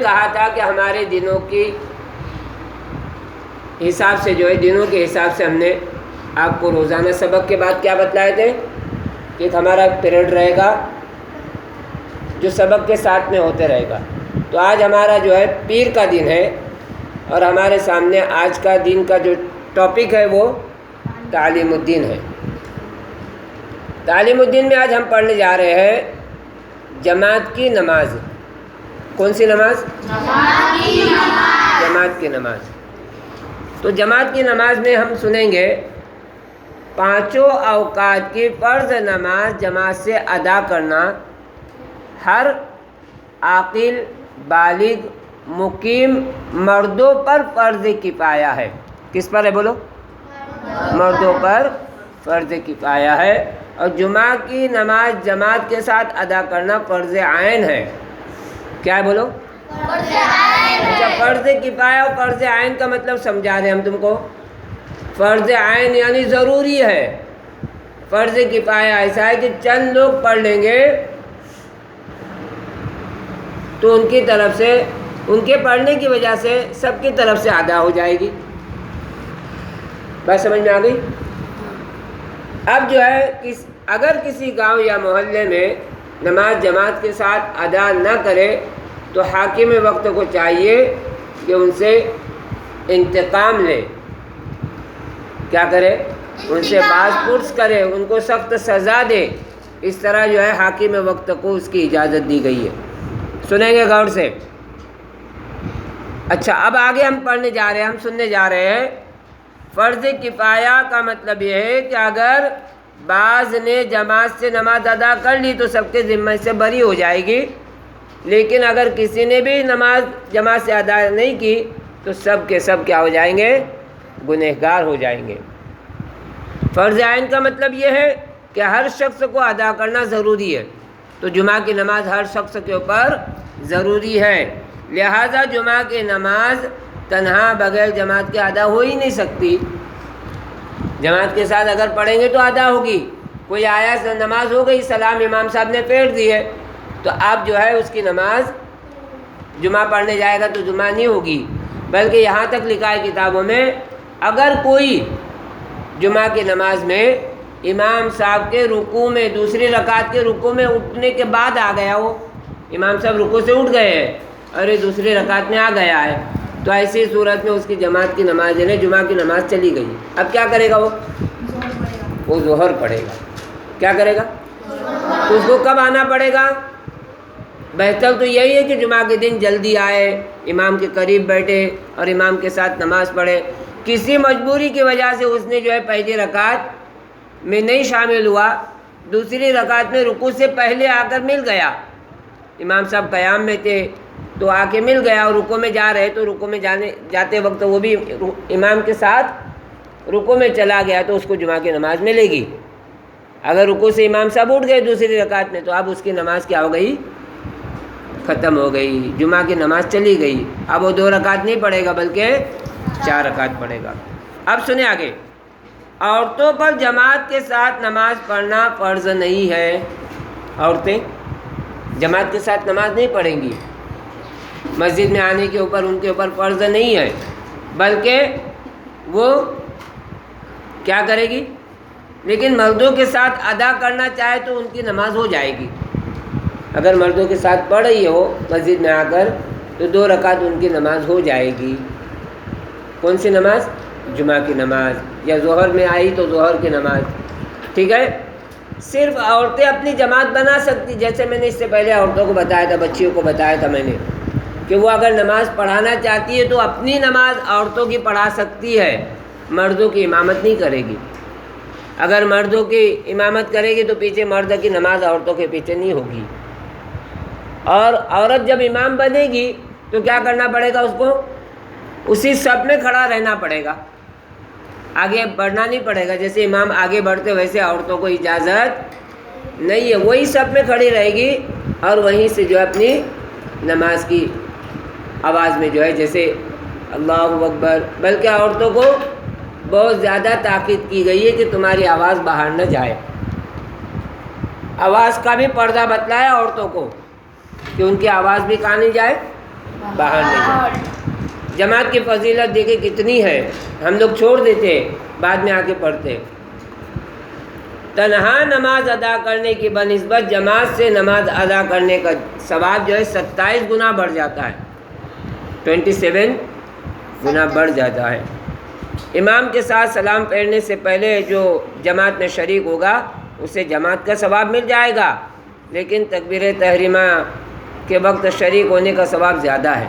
کہا تھا کہ ہمارے دنوں کی حساب سے دنوں کے حساب سے ہم نے آپ کو روزانہ سبق کے بعد کیا بتلائے تھے کہ ایک ہمارا پیریڈ رہے گا جو سبق کے ساتھ میں ہوتے رہے گا. تو آج ہمارا پیر کا دن ہے اور ہمارے سامنے آج کا دن کا جو ٹاپک ہے وہ تعلیم الدین ہے. تعلیم الدین میں آج ہم پڑھنے جا رہے ہیں جماعت کی نماز. کون سی نماز؟ جماعت کی نماز. تو جماعت کی نماز میں ہم سنیں گے پانچوں اوقات کی فرض نماز جماعت سے ادا کرنا ہر عاقل بالغ مقیم مردوں پر فرض کفایہ ہے. کس پر ہے بولو؟ مردوں پر فرض کفایہ ہے. اور جمعہ کی نماز جماعت کے ساتھ ادا کرنا فرض عین ہے. کیا ہے بولو؟ اچھا، فرض کفایہ اور فرض عین کا مطلب سمجھا رہے ہیں ہم تم کو. فرض عین یعنی ضروری ہے. فرض کفایہ ایسا ہے کہ چند لوگ پڑھ لیں گے تو ان کی طرف سے، ان کے پڑھنے کی وجہ سے سب کی طرف سے ادا ہو جائے گی. بات سمجھ میں آ گئی؟ اب اگر کسی گاؤں یا محلے میں نماز جماعت کے ساتھ ادا نہ کرے تو حاکم وقت کو چاہیے کہ ان سے انتقام لے. کیا کرے؟ ان سے باز پرس کرے، ان کو سخت سزا دے. اس طرح حاکم وقت کو اس کی اجازت دی گئی ہے. سنیں گے غور سے. اچھا، اب آگے ہم پڑھنے جا رہے ہیں، ہم سننے جا رہے ہیں. فرض کفایہ کا مطلب یہ ہے کہ اگر بعض نے جماعت سے نماز ادا کر لی تو سب کے ذمہ سے بری ہو جائے گی، لیکن اگر کسی نے بھی نماز جماعت سے ادا نہیں کی تو سب کے سب کیا ہو جائیں گے؟ گنہگار ہو جائیں گے. فرض عین کا مطلب یہ ہے کہ ہر شخص کو ادا کرنا ضروری ہے. تو جمعہ کی نماز ہر شخص کے اوپر ضروری ہے. لہذا جمعہ کی نماز تنہا بغیر جماعت کے ادا ہو ہی نہیں سکتی. جماعت کے ساتھ اگر پڑھیں گے تو ادا ہوگی. کوئی آیا نماز ہو گئی، سلام امام صاحب نے پھیر دی ہے تو آپ اس کی نماز جمعہ پڑھنے جائے گا تو جمعہ نہیں ہوگی. بلکہ یہاں تک لکھا ہے کتابوں میں، اگر کوئی جمعہ کی نماز میں امام صاحب کے رکوع میں، دوسری رکعت کے رکوع میں اٹھنے کے بعد آ گیا، وہ امام صاحب رکوع سے اٹھ گئے ہیں اور یہ دوسری رکعت میں آ گیا ہے، تو ایسی صورت میں اس کی جماعت کی نماز جمعہ کی نماز چلی گئی. اب کیا کرے گا؟ وہ ظہر پڑھے گا. کیا کرے گا؟ تو اس کو کب آنا پڑے گا؟ بہتر تو یہی ہے کہ جمعہ کے دن جلدی آئے، امام کے قریب بیٹھے اور امام کے ساتھ نماز پڑھے. کسی مجبوری کی وجہ سے اس نے پہلی رکعت میں نہیں شامل ہوا، دوسری رکعت میں رکوع سے پہلے آ کر مل گیا، امام صاحب قیام میں تھے تو آ کے مل گیا اور رکوع میں جا رہے تو رکوع میں جاتے وقت وہ بھی امام کے ساتھ رکوع میں چلا گیا تو اس کو جمعہ کی نماز ملے گی. اگر رکوع سے امام صاحب اٹھ گئے دوسری رکعت میں تو اب اس کی نماز کیا ہو گئی؟ ختم ہو گئی. جمعہ کی نماز چلی گئی. اب وہ 2 رکعت نہیں پڑھے گا بلکہ 4 رکعت پڑھے گا. اب سنیں آگے. عورتوں پر جماعت کے ساتھ نماز پڑھنا فرض نہیں ہے. عورتیں جماعت کے ساتھ نماز نہیں پڑھیں گی. مسجد میں آنے کے اوپر ان کے اوپر فرض نہیں ہے، بلکہ وہ کیا کرے گی؟ لیکن مردوں کے ساتھ ادا کرنا چاہے تو ان کی نماز ہو جائے گی. اگر مردوں کے ساتھ پڑھ رہی ہو مسجد میں آ کر تو 2 رکعت ان کی نماز ہو جائے گی. کون سی نماز؟ جمعہ کی نماز. یا ظہر میں آئی تو ظہر کی نماز. ٹھیک ہے؟ صرف عورتیں اپنی جماعت بنا سکتی، جیسے میں نے اس سے پہلے عورتوں کو بتایا تھا، بچیوں کو بتایا تھا میں نے، کہ وہ اگر نماز پڑھانا چاہتی ہے تو اپنی نماز عورتوں کی پڑھا سکتی ہے، مردوں کی امامت نہیں کرے گی. اگر مردوں کی امامت کرے گی تو پیچھے مرد کی نماز عورتوں کے پیچھے نہیں ہوگی. اور عورت جب امام بنے گی تو کیا کرنا پڑے گا؟ اس کو اسی صف میں کھڑا رہنا پڑے گا، آگے بڑھنا نہیں پڑے گا. جیسے امام آگے بڑھتے ویسے عورتوں کو اجازت نہیں ہے. وہی صف میں کھڑی رہے گی اور وہیں سے اپنی نماز کی آواز میں جیسے اللہ اکبر، بلکہ عورتوں کو بہت زیادہ تاکید کی گئی ہے کہ تمہاری آواز باہر نہ جائے. آواز کا بھی پردہ بتلایا عورتوں کو کہ ان کی آواز بھی کہاں نہیں جائے، باہر نہیں جانا۔ جماعت کی فضیلت دیکھیں کتنی ہے، ہم لوگ چھوڑ دیتے بعد میں آ کے پڑھتے۔ تنہا نماز ادا کرنے کی بنسبت جماعت سے نماز ادا کرنے کا ثواب جو ہے 27 گنا بڑھ جاتا ہے، 27 گنا بڑھ جاتا ہے۔ امام کے ساتھ سلام پھیرنے سے پہلے جو جماعت میں شریک ہوگا اسے جماعت کا ثواب مل جائے گا، لیکن تکبیر تحریمہ کے وقت شریک ہونے کا ثواب زیادہ ہے۔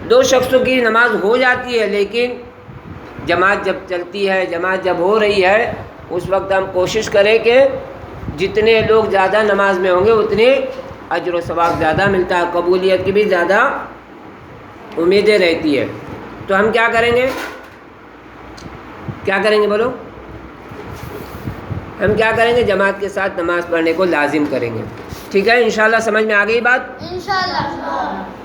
دو شخصوں کی نماز ہو جاتی ہے، لیکن جماعت جب چلتی ہے، جماعت جب ہو رہی ہے، اس وقت ہم کوشش کریں کہ جتنے لوگ زیادہ نماز میں ہوں گے اتنے اجر و ثواب زیادہ ملتا ہے، قبولیت کی بھی زیادہ امیدیں رہتی ہے۔ تو ہم کیا کریں گے؟ کیا کریں گے بولو؟ ہم کیا کریں گے؟ جماعت کے ساتھ نماز پڑھنے کو لازم کریں گے۔ ٹھیک ہے، انشاءاللہ سمجھ میں آ گئی بات؟ انشاءاللہ۔